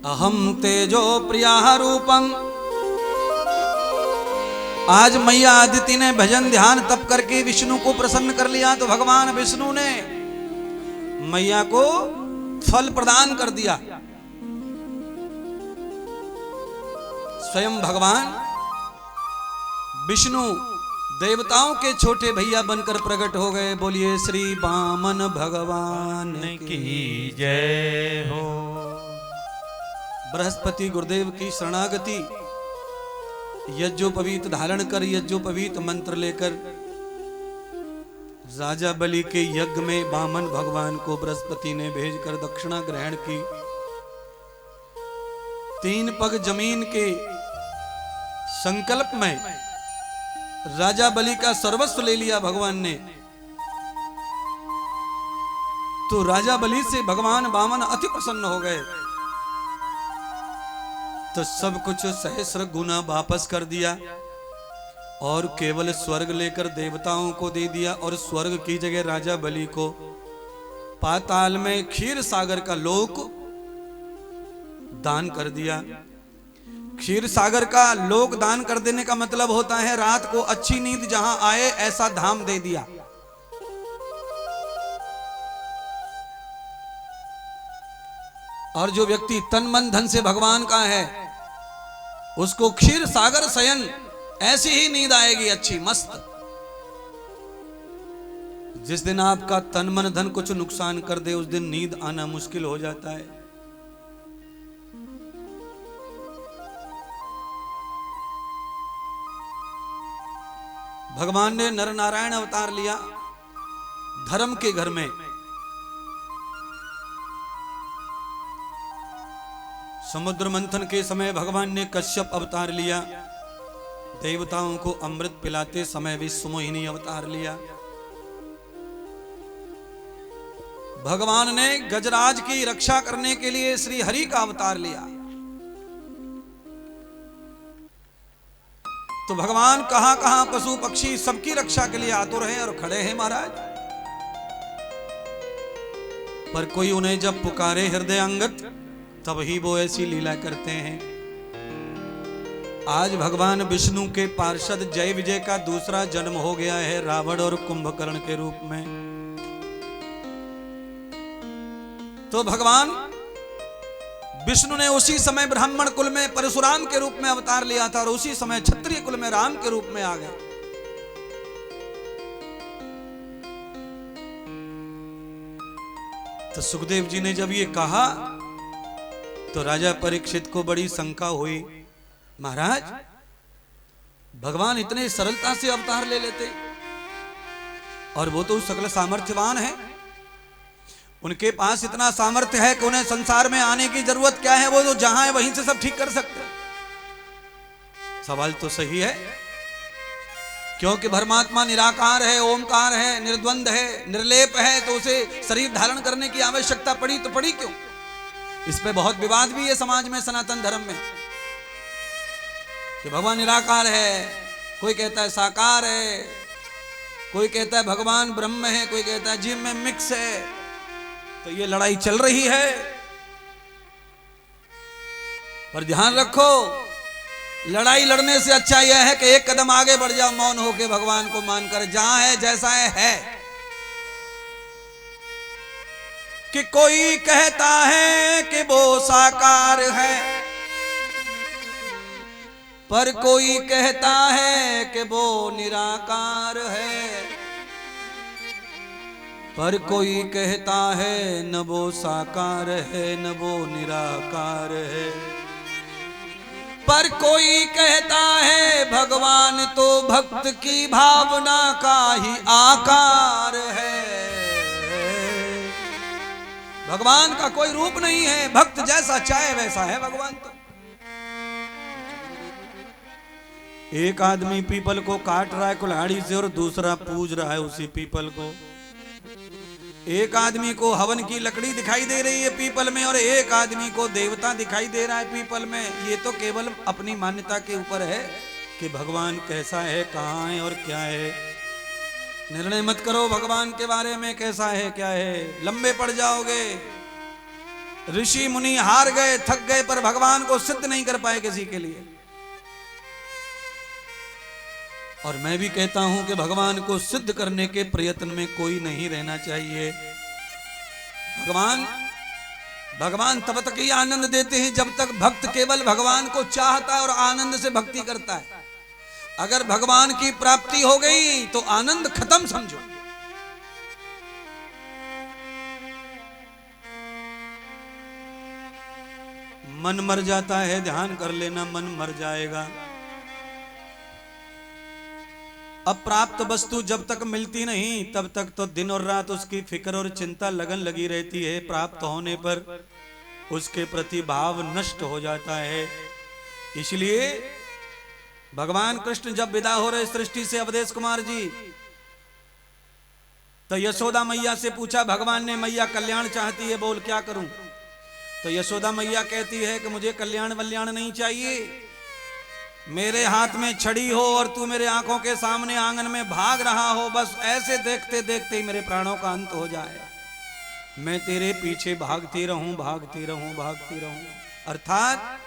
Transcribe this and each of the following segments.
अहम तेजो प्रिया रूपम। आज मैया आदिति ने भजन ध्यान तप करके विष्णु को प्रसन्न कर लिया, तो भगवान विष्णु ने मैया को फल प्रदान कर दिया। स्वयं भगवान विष्णु देवताओं के छोटे भैया बनकर प्रकट हो गए। बोलिए श्री वामन भगवान की जय हो। बृहस्पति गुरुदेव की शरणागति, यज्ञोपवीत धारण कर यज्ञोपवीत मंत्र लेकर राजा बलि के यज्ञ में वामन भगवान को बृहस्पति ने भेजकर दक्षिणा ग्रहण की। 3 पग जमीन के संकल्प में राजा बलि का सर्वस्व ले लिया भगवान ने। तो राजा बलि से भगवान वामन अति प्रसन्न हो गए, तो सब कुछ सहस्र गुना वापस कर दिया और केवल स्वर्ग लेकर देवताओं को दे दिया। और स्वर्ग की जगह राजा बलि को पाताल में क्षीर सागर का लोक दान कर दिया। क्षीर सागर का लोक दान कर देने का मतलब होता है रात को अच्छी नींद जहां आए ऐसा धाम दे दिया। और जो व्यक्ति तन मन धन से भगवान का है उसको क्षीर सागर शयन ऐसी ही नींद आएगी, अच्छी मस्त। जिस दिन आपका तन मन धन कुछ नुकसान कर दे उस दिन नींद आना मुश्किल हो जाता है। भगवान ने नर नारायण अवतार लिया धर्म के घर में। समुद्र मंथन के समय भगवान ने कश्यप अवतार लिया। देवताओं को अमृत पिलाते समय विश्वमोहिनी अवतार लिया। भगवान ने गजराज की रक्षा करने के लिए श्री हरि का अवतार लिया। तो भगवान कहां कहां पशु पक्षी सबकी रक्षा के लिए आतुर हैं और खड़े हैं महाराज। पर कोई उन्हें जब पुकारे हृदय अंगत तब ही वो ऐसी लीला करते हैं। आज भगवान विष्णु के पार्षद जय विजय का दूसरा जन्म हो गया है रावण और कुंभकर्ण के रूप में। तो भगवान विष्णु ने उसी समय ब्राह्मण कुल में परशुराम के रूप में अवतार लिया था और उसी समय क्षत्रिय कुल में राम के रूप में आ गए। तो सुखदेव जी ने जब ये कहा तो राजा परीक्षित को बड़ी शंका हुई, महाराज भगवान इतने सरलता से अवतार ले लेते और वो तो सकल सामर्थ्यवान है, उनके पास इतना सामर्थ्य है कि उन्हें संसार में आने की जरूरत क्या है, वो जो जहां है वहीं से सब ठीक कर सकते हैं। सवाल तो सही है, क्योंकि परमात्मा निराकार है, ओमकार है, निर्द्वंद है, निर्लेप है, तो उसे शरीर धारण करने की आवश्यकता पड़ी तो पड़ी क्यों? इस पे बहुत विवाद भी है समाज में, सनातन धर्म में, कि भगवान निराकार है, कोई कहता है साकार है, कोई कहता है भगवान ब्रह्म है, कोई कहता है जीव में मिक्स है। तो ये लड़ाई चल रही है। पर ध्यान रखो, लड़ाई लड़ने से अच्छा यह है कि एक कदम आगे बढ़ जाओ, मौन होकर भगवान को मानकर, जहां है जैसा है। कि कोई कहता है कि वो साकार है, पर कोई कहता है कि वो निराकार है, पर कोई कहता है न वो साकार है न वो निराकार है, पर कोई कहता है भगवान तो भक्त की भावना का ही आकार है। भगवान का कोई रूप नहीं है, भक्त जैसा चाहे वैसा है भगवान। तो एक आदमी पीपल को काट रहा है कुल्हाड़ी से और दूसरा पूज रहा है उसी पीपल को। एक आदमी को हवन की लकड़ी दिखाई दे रही है पीपल में और एक आदमी को देवता दिखाई दे रहा है पीपल में। ये तो केवल अपनी मान्यता के ऊपर है कि भगवान कैसा है, कहाँ है और क्या है। निर्णय मत करो भगवान के बारे में कैसा है क्या है, लंबे पड़ जाओगे। ऋषि मुनि हार गए, थक गए, पर भगवान को सिद्ध नहीं कर पाए किसी के लिए। और मैं भी कहता हूं कि भगवान को सिद्ध करने के प्रयत्न में कोई नहीं रहना चाहिए। भगवान तब तक ही आनंद देते हैं जब तक भक्त केवल भगवान को चाहता है और आनंद से भक्ति करता है। अगर भगवान की प्राप्ति हो गई तो आनंद खत्म समझो। मन मर जाता है, ध्यान कर लेना, मन मर जाएगा। अप्राप्त वस्तु जब तक मिलती नहीं तब तक तो दिन और रात उसकी फिक्र और चिंता लगन लगी रहती है। प्राप्त होने पर उसके प्रति भाव नष्ट हो जाता है। इसलिए भगवान कृष्ण जब विदा हो रहे सृष्टि से अवधेश कुमार जी, तो यशोदा मैया से पूछा भगवान ने, मैया कल्याण चाहती है, बोल क्या करूं? तो यशोदा मैया कहती है कि मुझे कल्याण वल्याण नहीं चाहिए, मेरे हाथ में छड़ी हो और तू मेरे आंखों के सामने आंगन में भाग रहा हो, बस ऐसे देखते देखते ही मेरे प्राणों का अंत हो जाए। मैं तेरे पीछे भागती रहूं, भागती रहूं, भागती रहूं। अर्थात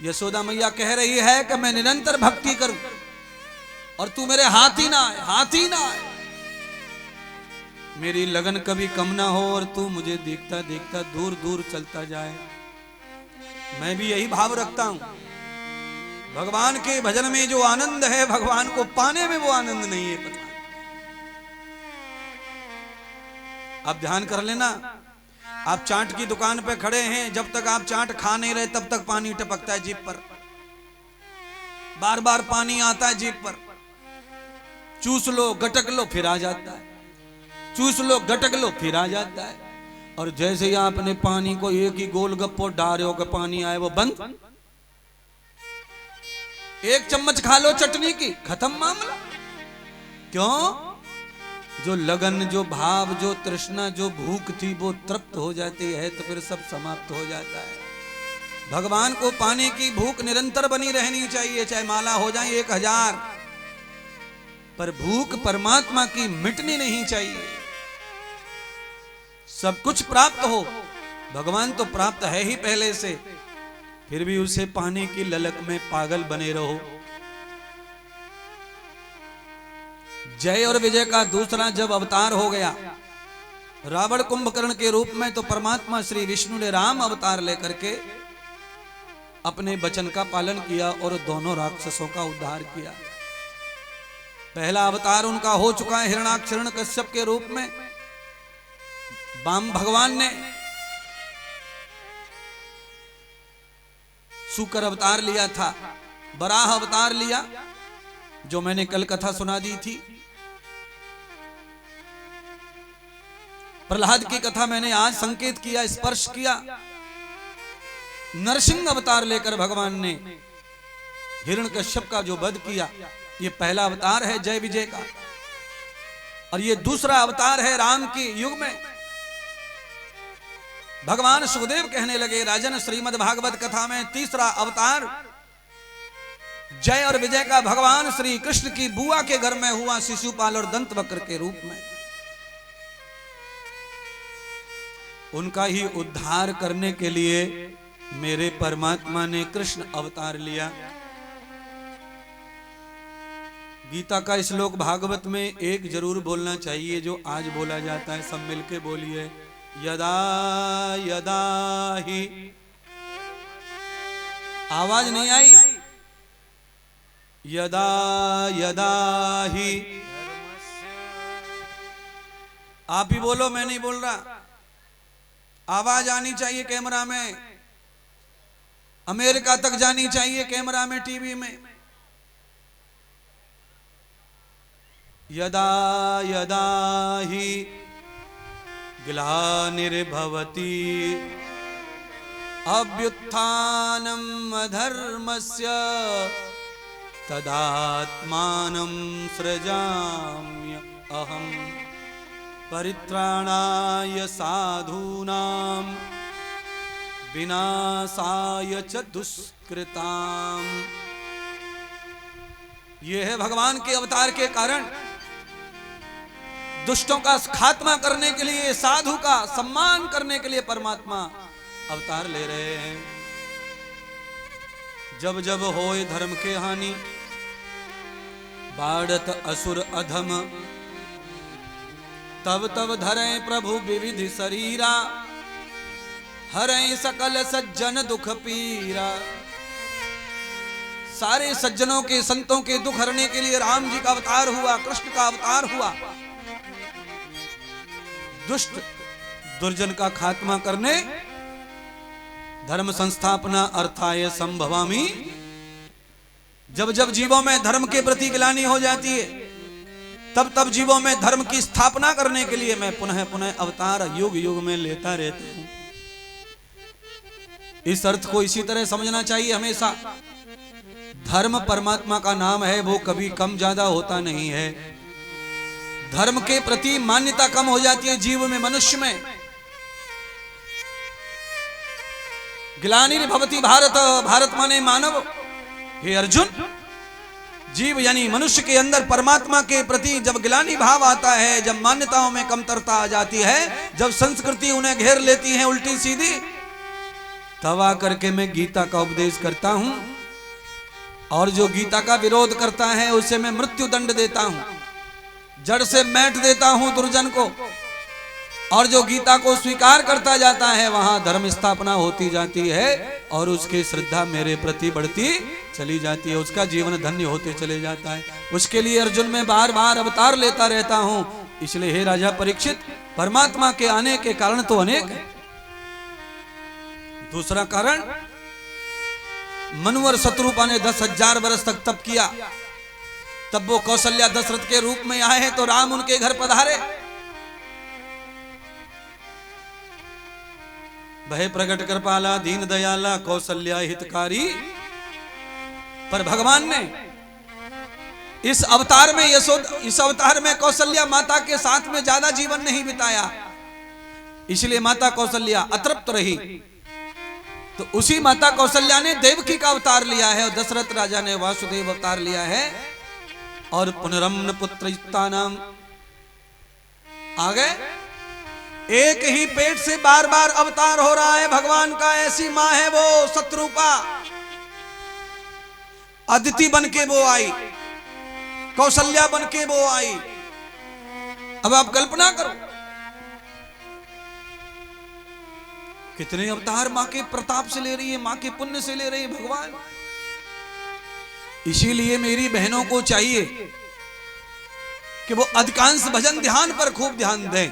यशोदा मैया कह रही है कि मैं निरंतर भक्ति करूं और तू मेरे हाथ ही ना आए, हाथ ही ना आए। मेरी लगन कभी कम ना हो और तू मुझे देखता देखता दूर दूर चलता जाए। मैं भी यही भाव रखता हूं। भगवान के भजन में जो आनंद है, भगवान को पाने में वो आनंद नहीं है। पता आप ध्यान कर लेना, आप चाट की दुकान पे खड़े हैं, जब तक आप चाट खा नहीं रहे तब तक पानी टपकता है जीभ पर, बार बार पानी आता है जीभ पर। चूस लो, गटक लो, फिर आ जाता है, चूस लो, गटक लो, फिर आ जाता है। और जैसे ही आपने पानी को एक ही गोलगप्पो डाल रहे हो कि पानी आए, वो बंद। एक चम्मच खा लो चटनी की, खत्म मामला। क्यों? जो लगन, जो भाव, जो तृष्णा, जो भूख थी वो तृप्त हो जाती है तो फिर सब समाप्त हो जाता है। भगवान को पाने की भूख निरंतर बनी रहनी चाहिए, चाहे माला हो जाए 1000, पर भूख परमात्मा की मिटनी नहीं चाहिए। सब कुछ प्राप्त हो, भगवान तो प्राप्त है ही पहले से, फिर भी उसे पाने की ललक में पागल बने रहो। जय और विजय का दूसरा जब अवतार हो गया, रावण कुंभकर्ण के रूप में, तो परमात्मा श्री विष्णु ने राम अवतार लेकर के अपने वचन का पालन किया और दोनों राक्षसों का उद्धार किया। पहला अवतार उनका हो चुका है हिरण्याक्ष हिरण्यकश्यप के रूप में। वाम भगवान ने शुकर अवतार लिया था, वराह अवतार लिया, जो मैंने कल कथा सुना दी थी। प्रहलाद की कथा मैंने आज संकेत किया, स्पर्श किया। नरसिंह अवतार लेकर भगवान ने हिरण्यकश्यप का जो वध किया, ये पहला अवतार है जय विजय का। और ये दूसरा अवतार है राम के युग में। भगवान सुखदेव कहने लगे, राजन श्रीमद् भागवत कथा में तीसरा अवतार जय और विजय का भगवान श्री कृष्ण की बुआ के घर में हुआ, शिशुपाल और दंतवक्र के रूप में। उनका ही उद्धार करने के लिए मेरे परमात्मा ने कृष्ण अवतार लिया। गीता का श्लोक भागवत में एक जरूर बोलना चाहिए, जो आज बोला जाता है, सब मिलके बोलिए, यदा यदा ही। आवाज नहीं आई? यदा यदा ही। आप ही बोलो, मैं नहीं बोल रहा। आवाज आनी चाहिए कैमरा में, अमेरिका तक जानी चाहिए कैमरा में, टीवी में। यदा यदा ही ग्लानिर्भवति अभ्युत्थानम् अधर्मस्य तदात्मानं सृजाम्य अहम् परित्राणाय साधूनां विनाशाय च दुष्कृतां। ये है भगवान के अवतार के कारण। दुष्टों का खात्मा करने के लिए, साधु का सम्मान करने के लिए परमात्मा अवतार ले रहे हैं। जब जब होए धर्म के हानि, बाढ़त असुर अधम, तब तब धरे प्रभु विविध शरीरा, हरे सकल सज्जन दुख पीरा। सारे सज्जनों के, संतों के दुख हरने के लिए राम जी का अवतार हुआ, कृष्ण का अवतार हुआ। दुष्ट दुर्जन का खात्मा करने, धर्म संस्थापना अर्थाय संभवामि। जब जब जीवों में धर्म के प्रति ग्लानि हो जाती है, तब तब जीवों में धर्म की स्थापना करने के लिए मैं पुनः पुनः अवतार युग युग में लेता रहता हूं। इस अर्थ को इसी तरह समझना चाहिए हमेशा। धर्म परमात्मा का नाम है, वो कभी कम ज्यादा होता नहीं है। धर्म के प्रति मान्यता कम हो जाती है जीव में, मनुष्य में। ग्लानिर्भवति भारत, भारत माने मानव। हे अर्जुन, जीव यानी मनुष्य के अंदर परमात्मा के प्रति जब ग्लानि भाव आता है, जब मान्यताओं में कमतरता आ जाती है, जब संस्कृति उन्हें घेर लेती है उल्टी सीधी, तब आकर के मैं गीता का उपदेश करता हूं। और जो गीता का विरोध करता है उसे मैं मृत्यु दंड देता हूं, जड़ से मैट देता हूं दुर्जन को। और जो गीता को स्वीकार करता जाता है, वहां धर्म स्थापना होती जाती है और उसकी श्रद्धा मेरे प्रति बढ़ती चली जाती है, उसका जीवन धन्य होते चले जाता है। उसके लिए अर्जुन में बार बार अवतार लेता रहता हूं। इसलिए हे राजा परीक्षित, परमात्मा के आने के कारण तो अनेक है। दूसरा कारण, मनुवर शत्रुपा ने 10,000 वर्ष तक तप किया, तब वो कौशल्या दशरथ के रूप में आए तो राम उनके घर पधारे। भय प्रगट कृपाला दीन दयाला कौशल्या हितकारी। पर भगवान ने इस अवतार में इस अवतार में कौशल्या माता के साथ में ज्यादा जीवन नहीं बिताया, इसलिए माता कौशल्या अतृप्त रही। तो उसी माता कौशल्या ने देवकी का अवतार लिया है और दशरथ राजा ने वासुदेव अवतार लिया है। और पुनरम्न पुत्र नाम आ गए। एक ही पेट से बार बार अवतार हो रहा है भगवान का। ऐसी मां है वो शत्रुपा। अदिति बन के वो आई, कौशल्या बन के वो आई। अब आप कल्पना करो, कितने अवतार मां के प्रताप से ले रही है, मां के पुण्य से ले रही है भगवान। इसीलिए मेरी बहनों को चाहिए कि वो अधिकांश भजन ध्यान पर खूब ध्यान दें।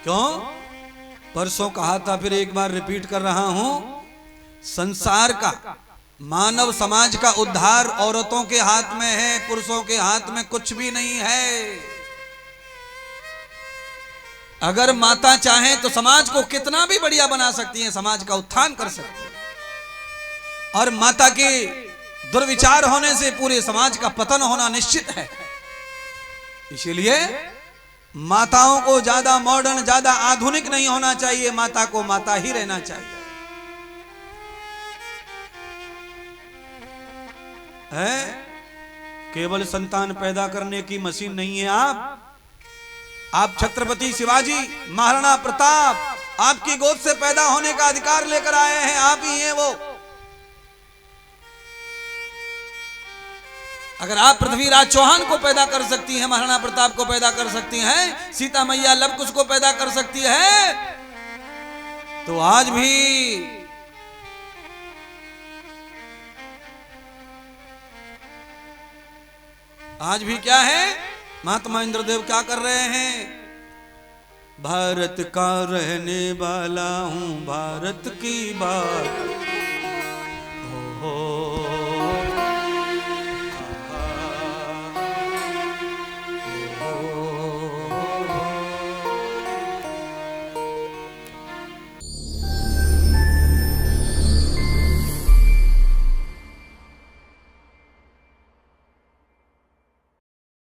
क्यों? परसों कहा था, फिर एक बार रिपीट कर रहा हूं, संसार का, मानव समाज का उद्धार औरतों के हाथ में है, पुरुषों के हाथ में कुछ भी नहीं है। अगर माता चाहे तो समाज को कितना भी बढ़िया बना सकती है, समाज का उत्थान कर सकती है। और माता के दुर्विचार होने से पूरे समाज का पतन होना निश्चित है। इसीलिए माताओं को ज्यादा मॉडर्न, ज्यादा आधुनिक नहीं होना चाहिए, माता को माता ही रहना चाहिए। है? केवल संतान पैदा करने की मशीन नहीं है आप छत्रपति शिवाजी, महाराणा प्रताप, आपकी गोद से पैदा होने का अधिकार लेकर आए हैं, आप ही हैं वो। अगर आप पृथ्वीराज चौहान को पैदा कर सकती हैं, महाराणा प्रताप को पैदा कर सकती हैं, सीता मैया लव कुश को पैदा कर सकती है, तो आज भी क्या है? महात्मा इंद्रदेव क्या कर रहे हैं? भारत का रहने वाला हूं, भारत की बात हो